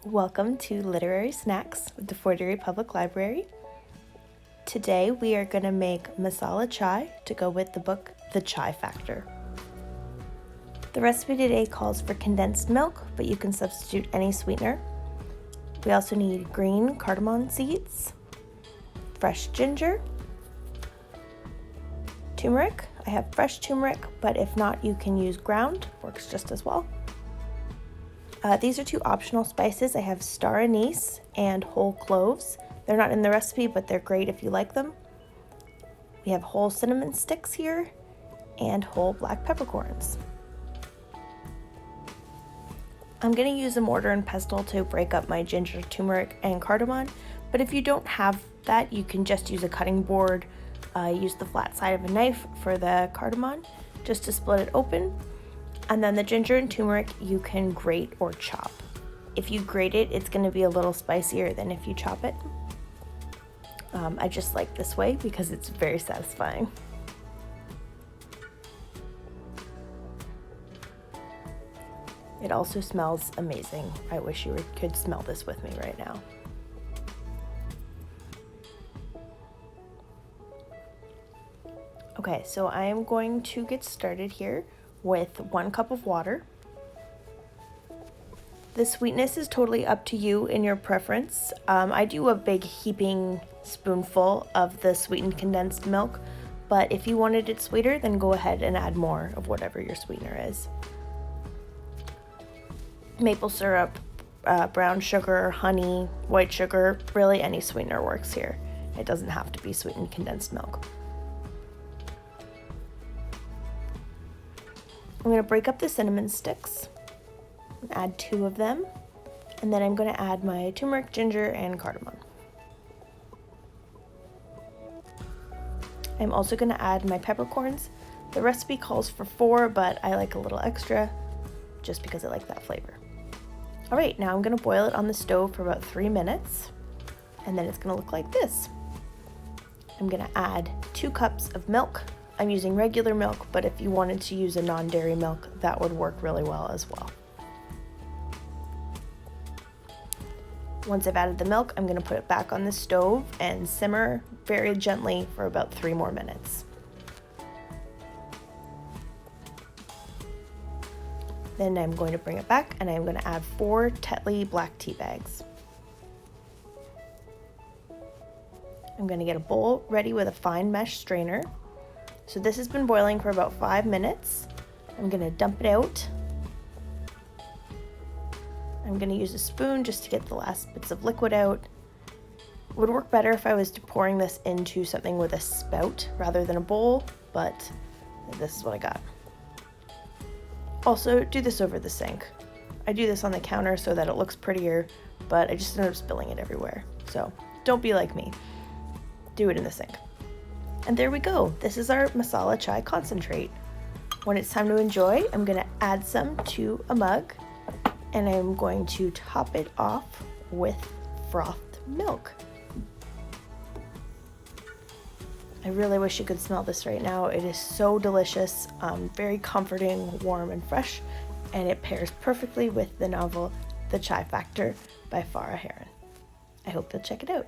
Welcome to Literary Snacks with the Fort Erie Public Library. Today we are going to make masala chai to go with the book The Chai Factor. The recipe today calls for condensed milk, but you can substitute any sweetener. We also need green cardamom seeds, fresh ginger, turmeric. I have fresh turmeric, but if not, you can use ground, works just as well. These are two optional spices. I have star anise and whole cloves. They're not in the recipe, but they're great if you like them. We have whole cinnamon sticks here and whole black peppercorns. I'm going to use a mortar and pestle to break up my ginger, turmeric, and cardamom, but if you don't have that, you can just use a cutting board. Use the flat side of a knife for the cardamom just to split it open. And then the ginger and turmeric you can grate or chop. If you grate it, it's going to be a little spicier than if you chop it. I just like this way because it's very satisfying. It also smells amazing. I wish you could smell this with me right now. Okay, so I am going to get started here with 1 cup of water. The sweetness is totally up to you in your preference. I do a big heaping spoonful of the sweetened condensed milk, but if you wanted it sweeter, then go ahead and add more of whatever your sweetener is. Maple syrup, brown sugar, honey, white sugar, really any sweetener works here. It doesn't have to be sweetened condensed milk. I'm going to break up the cinnamon sticks, add 2 of them, and then I'm going to add my turmeric, ginger, and cardamom. I'm also going to add my peppercorns. The recipe calls for 4, but I like a little extra just because I like that flavor. All right, now I'm going to boil it on the stove for about 3 minutes, and then it's going to look like this. I'm going to add 2 cups of milk. I'm using regular milk, but if you wanted to use a non-dairy milk, that would work really well as well. Once I've added the milk, I'm going to put it back on the stove and simmer very gently for about 3 more minutes. Then I'm going to bring it back and I'm going to add 4 Tetley black tea bags. I'm going to get a bowl ready with a fine mesh strainer. So this has been boiling for about 5 minutes. I'm going to dump it out. I'm going to use a spoon just to get the last bits of liquid out. It would work better if I was pouring this into something with a spout rather than a bowl, but this is what I got. Also, do this over the sink. I do this on the counter so that it looks prettier, but I just ended up spilling it everywhere. So don't be like me. Do it in the sink. And there we go. This is our masala chai concentrate. When it's time to enjoy, I'm going to add some to a mug and I'm going to top it off with frothed milk. I really wish you could smell this right now. It is so delicious, very comforting, warm, and fresh, and it pairs perfectly with the novel The Chai Factor by Farah Heron. I hope you'll check it out.